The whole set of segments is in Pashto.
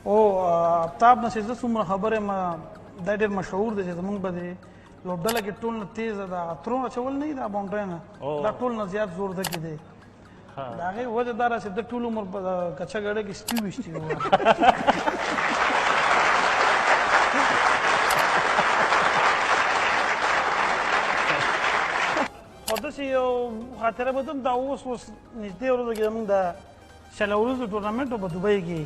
او آفتاب نه چې زه څومره خبر یم دا ډېر مشهور دی چې زمونږ به د لوبډله کې ټول نه تیزه دا عطرونه اچول نه وي دا باونډرینه دا ټول نه زیات زور دکې دی د هغې وجه دا ده چې ده ټول عمر په کچه ګړۍ کې سټي ویشتي وو خو داسې یو خاطره به دا اوس نږدې ورځو کې زمونږ د شل ورځو ټورنمنټ په دوبۍ کې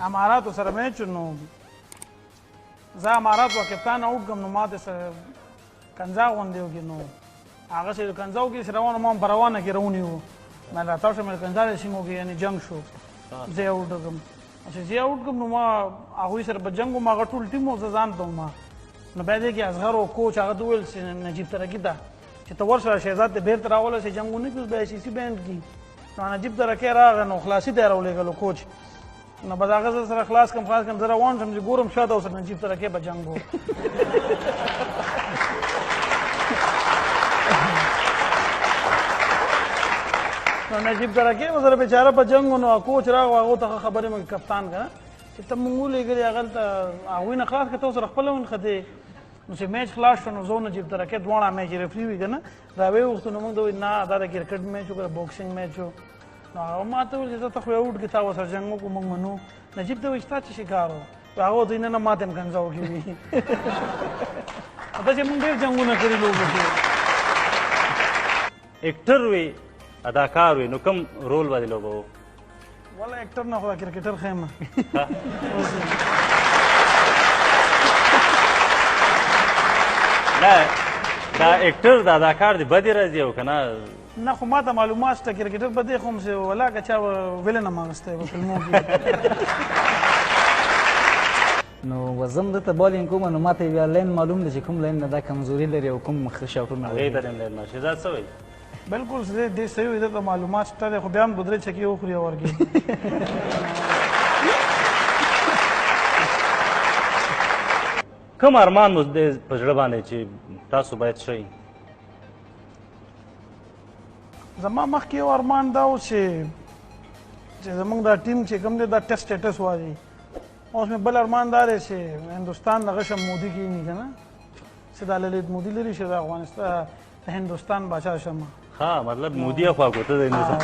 اماراتو سره میچ نو زه امارات و کپتان اوټ کړم نو ما داسې کنځا غوندې وکړي نو هغه چې کنځاو کې چې روان ما هم په روانه کې رونیو ما راتاو شم کنځا د سیمو کې یعنې جنګ شو زه یې اوټ کړم چې زه یې اوټ کړم نو ما هغوی سره په جنګ وم هغه ټول ټیم و زه ځان ته وم نو بیا دې کې اصغر و کوچ هغه ته وویل چې نجیب ترکي ته چې ته ورشه شهزاد ته بیرته راوله چې جنګ ونه کړو بیا سي بینډ کړي نو نجیب ترکي راغی نو خلاصي ته یې راولېږلو کوچ نو بس هغه زه سره خلاص کړم زه روان شم چې ګورم شاته اوس نجیب ترکي به جنګ و نو نجیب ترکي به سره بېچاره په جنګ و نو کوچ راغی هغو ته ښه خبرې مې کپتان که چې ته مونږ ولېږلې هغلته هغوی نه خلاص کړه ته ورسره خپله ونښتې نو چې میچ خلاص شو نو زه نجیب ترکي دواړه میچ ریفري وي که نه راویې وغوښتو نو موږ ته وایي نه دا د کرکټ میچ و که د بوکسینګ میچ و نو هغه ما ته ویل چې ته خو یې اوټ کړې تا ورسره جنګ وکړو موږ منو نجیب ته وایي ستا څه شي کار و هغه ورته نه نه ما ته هم کنځا وکړي وي داسې موږ ډېر جنګونه کړي لوبو کې اکټر وي اداکار وي نو کوم رول باندې لوبوو والله اکټر نه خو دا کرکټر ښه یم نه دا اکټر د اداکار دی بدې راځي او که نه نه خو ما ته معلومات شته کرکټر به دی خو هم چې ولا که چا ویلن هم اخیستی په فلمو کې نو وزم دته بالینګ کوم نو ما ته بیا لین معلوم دی چې کوم لین نه دا کمزوري لري او کوم ښه شاټونه هغې ته هم لین شهزاد څه وایي بالکل ډېر صحیح وي دته معلومات شته دی خو بیا هم دوه درې چکې وخوري او ورکړي کوم ارمان مو دی په زړه باندې چې تاسو باید شئ زما مخکې یو ارمان دا و چې زمونږ دا ټیم چې کوم دی دا ټیسټ سټیټس وایي اوس مې بل ارمان دا دی چې هندوستان دغه شم مودي کښېني که نه چې دا للیت مودي لري چې د افغانستان د هندوستان باچا شم ها مطلب مودي خوا کوته د هندوستان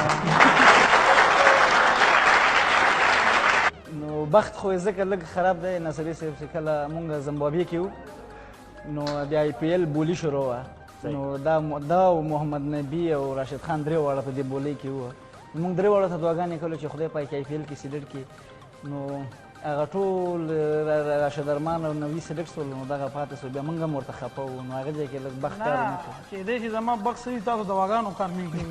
نو بخت خو یې ځکه لږ خراب دی ناصري صاحب چې کله مونږ زمبابوې کې وو نو بیا آی پی ایل بولي شروع وه نو دا او محمد نبي او راشد خان درې واړه په دې بولۍ کې وو مونږ درې واړو ته دعاګانې کولو چې خدای پاک آی پی ایل کې سلیکټ کړي نو هغه ټول راشد ارمان او نوي سلیکټ شول نو دغه پاتې شو بیا مونږ هم ورته خفه وو نو هغه ځای کې لږ بخت کار ونه کړو کېدی شي زما بخت صحیح تاسو دواګانو کار نه کوي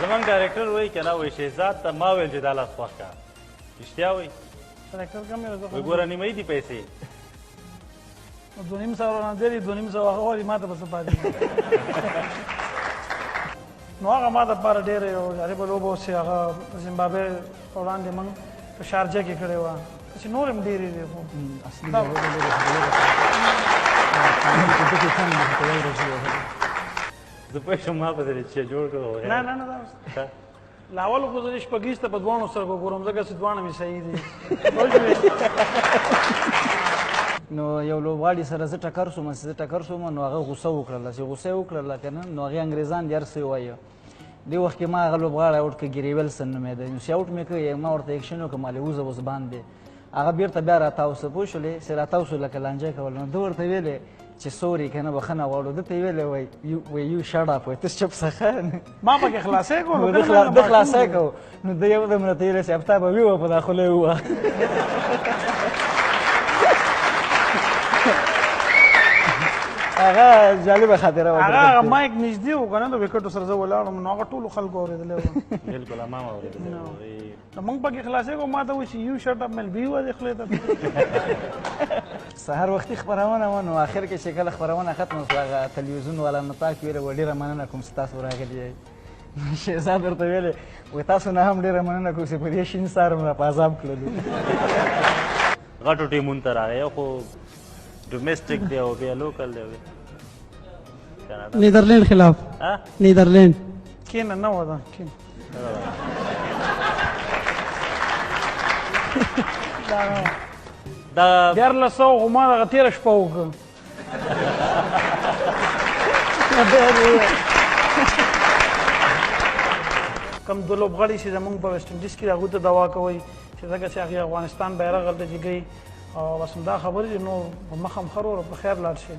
زمونږ ډایرکټر وایي که نه وایي شهزاد ته ما ویل چې دا لاس خوښ کړه رښتیا وایي ډایرکټر کم یې وایي ګوره نیمایي دي پیسې 2.5 سوه رانه دی 2.5 سوه هغه وایي ما ته به څه پاتې نو هغه ما دپاره ډېره یو جالبه لوبه اوس چې هغه زیمبابوې په وړاندې موږ په شارجه کې کړې وه چې نور هم ډېرې دي خو زه پوه شم ما پسې چې جوړ کړو نه نه نه دا له اولو خو زه شپږیز ته په دواړو سترګو ګورم ځکه چې دواړه مې صحیح دي نو یو لوبغاړي سره زه ټکر شوم چې زه ټکر شوم نو هغه غوسه وکړله چې غوسه یې وکړله که نه نو هغې انګریزان دې هر څه ووایه دې وخت کې ما هغه لوبغاړی اوټ کړ ګیري ویلسن نومېده نو چې اوټ مې کړ ما ورته ایکشن وکړ مالېوزه اوس باندې هغه بېرته بیا راتاو سه پوه شولې چې راتاو شو لکه لانجه کول نو ده ورته ویلې چې سوري که نه بخښنه غواړو ده ته یې ویلې وایي یو شټ اپ وایي ته چپ څه ما پکې خلاصی کړو ده خلاصی کوو نو ده یو دم راته ویلې چې افتا به ویوه په دا خوله یې ووه هغه جالبه خاطره وه هغه مایک نږدې و که نه د وکټو سره زه ولاړم نو هغه ټولو خلکو اورېدلی و بلکل ما هم اورېدلی نو موږ پکې خلاصې کړو ما ته وایي چې یو شټ اپ مل بي وه دې خولې ته سهار وختي خپرونه وه نو آخر کې چې کله خپرونه ختمه شوه هغه تلویزیون والا نطاق ویله و ډېره مننه کوم چې تاسو راغلي یئ شهزاد ورته ویلې وایي تاسو نه هم ډېره مننه کوم چې په دې شین سهار مو را په عذاب کړلو غټو ټیمونو ته راغی یو خو ډومېسټک دی او بیا لوکل دی نیدرلینډ خلاف نیدرلینډ کېنه نه وه ده کېنه دا 1400 خو ما دغه تېره شپه وکړه کوم دوه لوبغاړي چې زموږ په ویسټ انډیز کې هغوی ته دوا کوئ چې ځکه چې هغې افغانستان بیرغ هلته جګوي او بس همدا خبرې دي نو په مخه هم ښه وروره په خیر لاړ شي